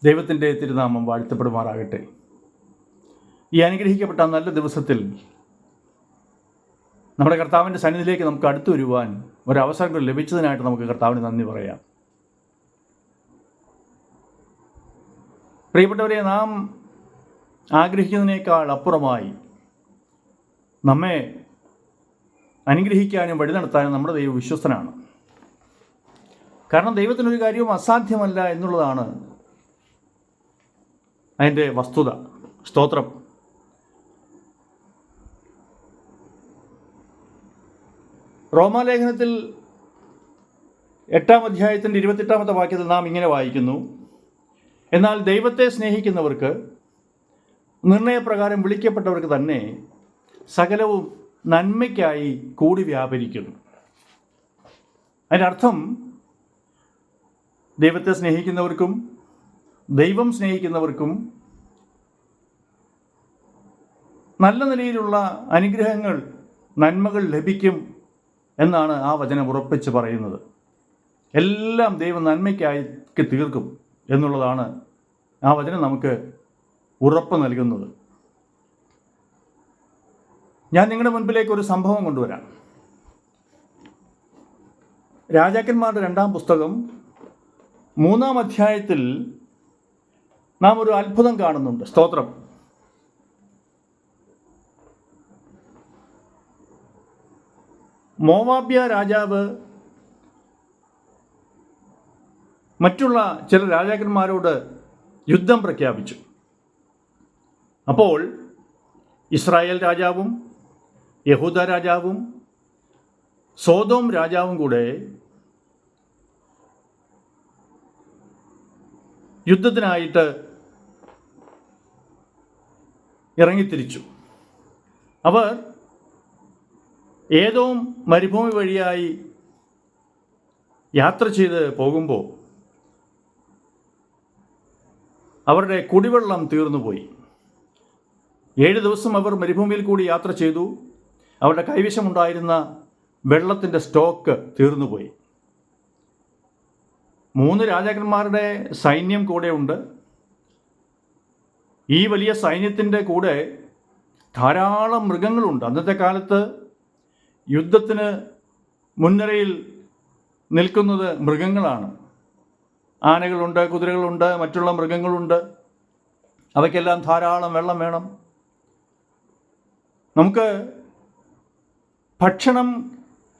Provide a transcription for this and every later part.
ദൈവത്തിൻ്റെ തിരുനാമം വാഴ്ത്തപ്പെടുമാറാകട്ടെ. ഈ അനുഗ്രഹിക്കപ്പെട്ട നല്ല ദിവസത്തിൽ നമ്മുടെ കർത്താവിൻ്റെ സന്നിധിയിലേക്ക് നമുക്ക് അടുത്തു വരുവാൻ ഒരവസരം ലഭിച്ചതിനായിട്ട് നമുക്ക് കർത്താവിന് നന്ദി പറയാം. പ്രിയപ്പെട്ടവരെ, നാം ആഗ്രഹിക്കുന്നതിനേക്കാൾ അപ്പുറമായി നമ്മെ അനുഗ്രഹിക്കാനും വഴി നടത്താനും നമ്മുടെ ദൈവം വിശ്വസ്തനാണ്. കാരണം ദൈവത്തിനൊരു കാര്യവും അസാധ്യമല്ല എന്നുള്ളതാണ് അതിൻ്റെ വസ്തുത. സ്തോത്രം. റോമാലേഖനത്തിൽ 8-ാം അധ്യായത്തിൻ്റെ 28-ാമത്തെ വാക്യത്തിൽ നാം ഇങ്ങനെ വായിക്കുന്നു: എന്നാൽ ദൈവത്തെ സ്നേഹിക്കുന്നവർക്ക്, നിർണയപ്രകാരം വിളിക്കപ്പെട്ടവർക്ക് തന്നെ സകലവും നന്മയ്ക്കായി കൂടി വ്യാപരിക്കുന്നു. അതിൻ്റെ അർത്ഥം, ദൈവത്തെ സ്നേഹിക്കുന്നവർക്കും ദൈവം സ്നേഹിക്കുന്നവർക്കും നല്ല നിലയിലുള്ള അനുഗ്രഹങ്ങൾ, നന്മകൾ ലഭിക്കും എന്നാണ് ആ വചനം ഉറപ്പിച്ച് പറയുന്നത്. എല്ലാം ദൈവം നന്മയ്ക്കായി തീർക്കും എന്നുള്ളതാണ് ആ വചനം നമുക്ക് ഉറപ്പ് നൽകുന്നത്. ഞാൻ നിങ്ങളുടെ മുൻപിലേക്ക് ഒരു സംഭവം കൊണ്ടുവരാം. രാജാക്കന്മാരുടെ 2-ാം പുസ്തകം 3-ാം അധ്യായത്തിൽ നാം ഒരു അത്ഭുതം കാണുന്നുണ്ട്. സ്തോത്രം. മോവാബ്യ രാജാവ് മറ്റുള്ള ചില രാജാക്കന്മാരോട് യുദ്ധം പ്രഖ്യാപിച്ചു. അപ്പോൾ ഇസ്രായേൽ രാജാവും യഹൂദ രാജാവും സോദോം രാജാവും കൂടെ യുദ്ധത്തിനായിട്ട് ഇറങ്ങിത്തിരിച്ചു. അവർ ഏദോം മരുഭൂമി വഴിയായി യാത്ര ചെയ്ത് പോകുമ്പോൾ അവരുടെ കുടിവെള്ളം തീർന്നുപോയി. 7 ദിവസം അവർ മരുഭൂമിയിൽ കൂടി യാത്ര ചെയ്തു. അവരുടെ കൈവശമുണ്ടായിരുന്ന വെള്ളത്തിൻ്റെ സ്റ്റോക്ക് തീർന്നുപോയി. 3 രാജാക്കന്മാരുടെ സൈന്യം കൂടെ ഉണ്ട്. ഈ വലിയ സൈന്യത്തിൻ്റെ കൂടെ ധാരാളം മൃഗങ്ങളുണ്ട്. അന്നത്തെ കാലത്ത് യുദ്ധത്തിന് മുൻനിരയിൽ നിൽക്കുന്നത് മൃഗങ്ങളാണ്. ആനകളുണ്ട്, കുതിരകളുണ്ട്, മറ്റുള്ള മൃഗങ്ങളുണ്ട്. അവയ്ക്കെല്ലാം ധാരാളം വെള്ളം വേണം. നമുക്ക് ഭക്ഷണം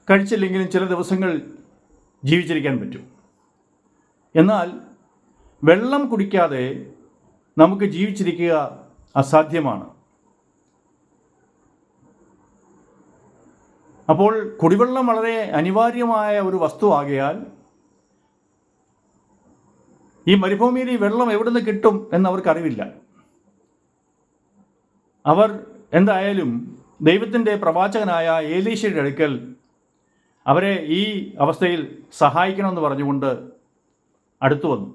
കഴിച്ചില്ലെങ്കിലും ചില ദിവസങ്ങൾ ജീവിച്ചിരിക്കാൻ പറ്റും. എന്നാൽ വെള്ളം കുടിക്കാതെ നമുക്ക് ജീവിച്ചിരിക്കുക അസാധ്യമാണ്. അപ്പോൾ കുടിവെള്ളം വളരെ അനിവാര്യമായ ഒരു വസ്തുവാകയാൽ ഈ മരുഭൂമിയിൽ ഈ വെള്ളം എവിടുന്ന് കിട്ടും എന്നവർക്കറിവില്ല. അവർ എന്തായാലും ദൈവത്തിൻ്റെ പ്രവാചകനായ ഏലീശയുടെ അടുക്കൽ അവരെ ഈ അവസ്ഥയിൽ സഹായിക്കണമെന്ന് പറഞ്ഞുകൊണ്ട് അടുത്തു വന്നു.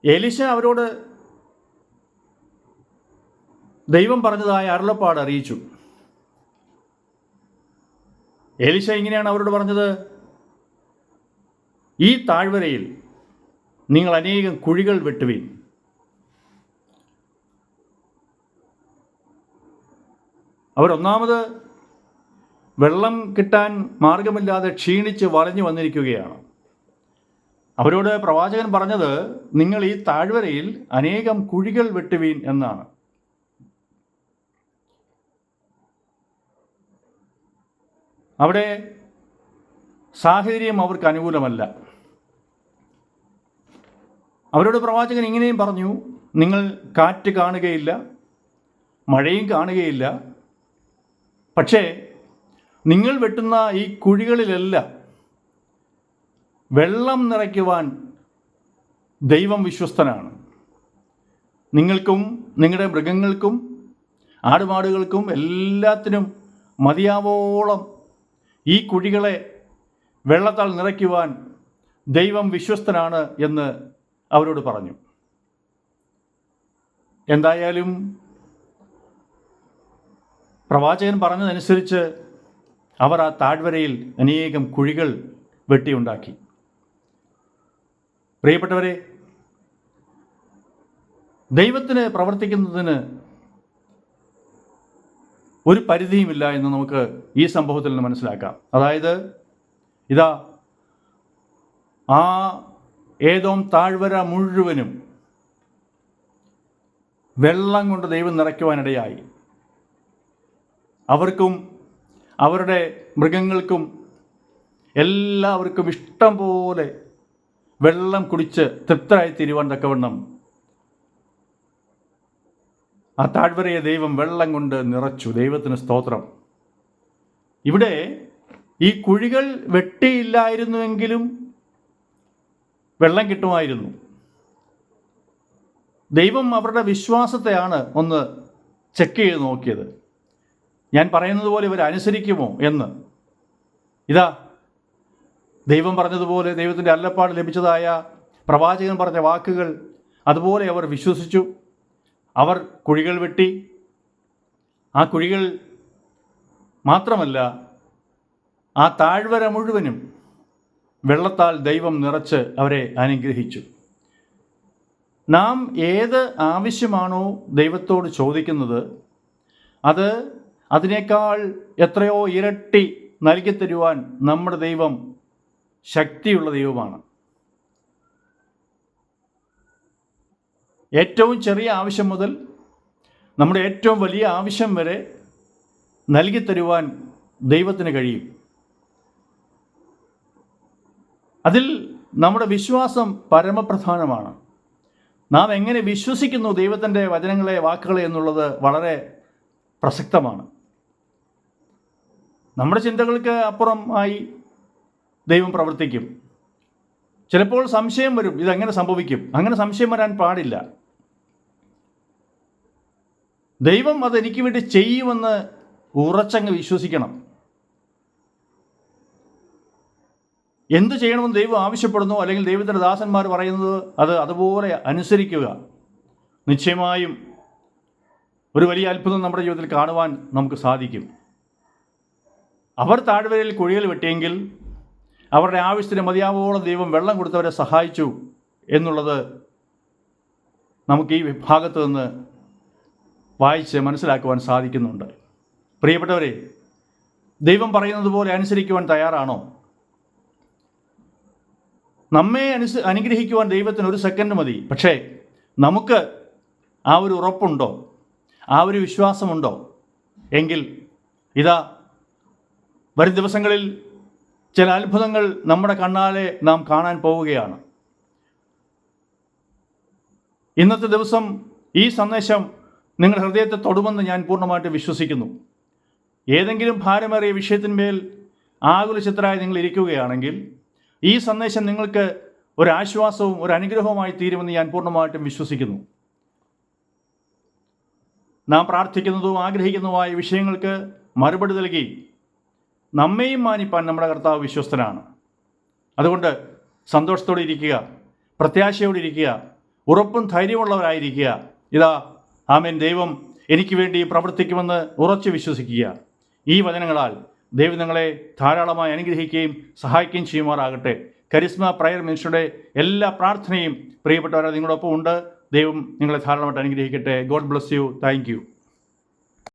ഏലീശ അവരോട് ദൈവം പറഞ്ഞതായ അരുളപ്പാട് അറിയിച്ചു. ഏലീശ ഇങ്ങനെയാണ് അവരോട് പറഞ്ഞത്: ഈ താഴ്വരയിൽ നിങ്ങൾ അനേകം കുഴികൾ വെട്ടുവീൻ. അവരൊന്നാമത് വെള്ളം കിട്ടാൻ മാർഗമില്ലാതെ ക്ഷീണിച്ച് വലഞ്ഞു വന്നിരിക്കുകയാണ്. അവരോട് പ്രവാചകൻ പറഞ്ഞത്, നിങ്ങൾ ഈ താഴ്വരയിൽ അനേകം കുഴികൾ വെട്ടുവീൻ എന്നാണ്. അവിടെ സാഹചര്യം അവർക്ക് അനുകൂലമല്ല. അവരോട് പ്രവാചകൻ ഇങ്ങനെയും പറഞ്ഞു: നിങ്ങൾ കാറ്റ് കാണുകയില്ല, മഴയും കാണുകയില്ല. പക്ഷേ നിങ്ങൾ വെട്ടുന്ന ഈ കുഴികളിലെല്ലാം വെള്ളം നിറയ്ക്കുവാൻ ദൈവം വിശ്വസ്തനാണ്. നിങ്ങൾക്കും നിങ്ങളുടെ മൃഗങ്ങൾക്കും ആടുമാടുകൾക്കും എല്ലാത്തിനും മതിയാവോളം ഈ കുഴികളെ വെള്ളത്താൽ നിറയ്ക്കുവാൻ ദൈവം വിശ്വസ്തനാണ് എന്ന് അവരോട് പറഞ്ഞു. എന്തായാലും പ്രവാചകൻ പറഞ്ഞതനുസരിച്ച് അവർ ആ താഴ്വരയിൽ അനേകം കുഴികൾ വെട്ടിയുണ്ടാക്കി. പ്രിയപ്പെട്ടവരെ, ദൈവത്തിന് പ്രവർത്തിക്കുന്നതിന് ഒരു പരിധിയുമില്ല എന്ന് നമുക്ക് ഈ സംഭവത്തിൽ നിന്ന് മനസ്സിലാക്കാം. അതായത് ഇതാ ആ ഏദോം താഴ്വര മുഴുവനും വെള്ളം കൊണ്ട് ദൈവം നിറയ്ക്കുവാനിടയായി. അവർക്കും അവരുടെ മൃഗങ്ങൾക്കും എല്ലാവർക്കും ഇഷ്ടം പോലെ വെള്ളം കുടിച്ച് തൃപ്തരായി തീരുവാൻ തക്കവണ്ണം ആ താഴ്വരയെ ദൈവം വെള്ളം കൊണ്ട് നിറച്ചു. ദൈവത്തിന് സ്തോത്രം. ഇവിടെ ഈ കുഴികൾ വെട്ടിയില്ലായിരുന്നുവെങ്കിലും വെള്ളം കിട്ടുമായിരുന്നു. ദൈവം അവരുടെ വിശ്വാസത്തെയാണ് ഒന്ന് ചെക്ക് ചെയ്ത് നോക്കിയത്. ഞാൻ പറയുന്നത് പോലെ ഇവർ അനുസരിക്കുമോ എന്ന്. ഇതാ ദൈവം പറഞ്ഞതുപോലെ, ദൈവത്തിൻ്റെ അരുളപ്പാട് ലഭിച്ചതായ പ്രവാചകൻ പറഞ്ഞ വാക്കുകൾ അതുപോലെ അവർ വിശ്വസിച്ചു. അവർ കുഴികൾ വെട്ടി. ആ കുഴികൾ മാത്രമല്ല, ആ താഴ്വര മുഴുവനും വെള്ളത്താൽ ദൈവം നിറച്ച് അവരെ അനുഗ്രഹിച്ചു. നാം ഏത് ആവശ്യമാണോ ദൈവത്തോട് ചോദിക്കുന്നത്, അത് അതിനേക്കാൾ എത്രയോ ഇരട്ടി നൽകി തരുവാൻ നമ്മുടെ ദൈവം ശക്തിയുള്ള ദൈവമാണ്. ഏറ്റവും ചെറിയ ആവശ്യം മുതൽ നമ്മുടെ ഏറ്റവും വലിയ ആവശ്യം വരെ നൽകി തരുവാൻ ദൈവത്തിന് കഴിയും. അതിൽ നമ്മുടെ വിശ്വാസം പരമപ്രധാനമാണ്. നാം എങ്ങനെ വിശ്വസിക്കുന്നു ദൈവത്തിൻ്റെ വചനങ്ങളെ, വാക്കുകളെ എന്നുള്ളത് വളരെ പ്രസക്തമാണ്. നമ്മുടെ ചിന്തകൾക്ക് അപ്പുറമായി ദൈവം പ്രവർത്തിക്കും. ചിലപ്പോൾ സംശയം വരും, ഇതെങ്ങനെ സംഭവിക്കും? അങ്ങനെ സംശയം വരാൻ പാടില്ല. ദൈവം അതെനിക്ക് വേണ്ടി ചെയ്യുമെന്ന് ഉറച്ചങ്ങ് വിശ്വസിക്കണം. എന്ത് ചെയ്യണമെന്ന് ദൈവം ആവശ്യപ്പെടുന്നു, അല്ലെങ്കിൽ ദൈവത്തിൻ്റെ ദാസന്മാർ പറയുന്നത് അത് അതുപോലെ അനുസരിക്കുക. നിശ്ചയമായും ഒരു വലിയ അത്ഭുതം നമ്മുടെ ജീവിതത്തിൽ കാണുവാൻ നമുക്ക് സാധിക്കും. അവർ താഴ്വരയിൽ കുഴികൾ വെട്ടിയെങ്കിൽ അവരുടെ ആവശ്യത്തിന് മതിയാവോളം ദൈവം വെള്ളം കൊടുത്തവരെ സഹായിച്ചു എന്നുള്ളത് നമുക്ക് ഈ വിഭാഗത്ത് നിന്ന് വായിച്ച് മനസ്സിലാക്കുവാൻ സാധിക്കുന്നുണ്ട്. പ്രിയപ്പെട്ടവരെ, ദൈവം പറയുന്നത് പോലെ അനുസരിക്കുവാൻ തയ്യാറാണോ? നമ്മെ അനുഗ്രഹിക്കുവാൻ ദൈവത്തിന് ഒരു സെക്കൻഡ് മതി. പക്ഷേ നമുക്ക് ആ ഒരു ഉറപ്പുണ്ടോ, ആ ഒരു വിശ്വാസമുണ്ടോ? എങ്കിൽ ഇതാ വരും ദിവസങ്ങളിൽ ചില അത്ഭുതങ്ങൾ നമ്മുടെ കണ്ണാലെ നാം കാണാൻ പോവുകയാണ്. ഇന്നത്തെ ദിവസം ഈ സന്ദേശം നിങ്ങളുടെ ഹൃദയത്തെ തൊടുമെന്ന് ഞാൻ പൂർണ്ണമായിട്ട് വിശ്വസിക്കുന്നു. ഏതെങ്കിലും ഭാരമേറിയ വിഷയത്തിന്മേൽ ആകുലചിത്തരായി നിങ്ങൾ ഇരിക്കുകയാണെങ്കിൽ ഈ സന്ദേശം നിങ്ങൾക്ക് ഒരാശ്വാസവും ഒരു അനുഗ്രഹവുമായി തീരുമെന്ന് ഞാൻ പൂർണ്ണമായിട്ടും വിശ്വസിക്കുന്നു. നാം പ്രാർത്ഥിക്കുന്നതും ആഗ്രഹിക്കുന്നതുമായ വിഷയങ്ങൾക്ക് മറുപടി നൽകി നമ്മെയും മാനിപ്പാൻ നമ്മുടെ കർത്താവ് വിശ്വസ്തനാണ്. അതുകൊണ്ട് സന്തോഷത്തോടെ ഇരിക്കുക, പ്രത്യാശയോടെ ഇരിക്കുക, ഉറപ്പും ധൈര്യമുള്ളവരായിരിക്കുക. ഇതാ ആമേൻ, ദൈവം എനിക്ക് വേണ്ടി പ്രവർത്തിക്കുമെന്ന് ഉറച്ചു വിശ്വസിക്കുക. ഈ വചനങ്ങളാൽ ദൈവം നിങ്ങളെ ധാരാളമായി അനുഗ്രഹിക്കുകയും സഹായിക്കുകയും ചെയ്യുമാറാകട്ടെ. കരിസ്മ പ്രയർ മിനിസ്റ്ററുടെ എല്ലാ പ്രാർത്ഥനയും പ്രിയപ്പെട്ടവരെ നിങ്ങളോടൊപ്പം ഉണ്ട്. ദൈവം നിങ്ങളെ ധാരാളമായിട്ട് അനുഗ്രഹിക്കട്ടെ. God bless you. Thank you.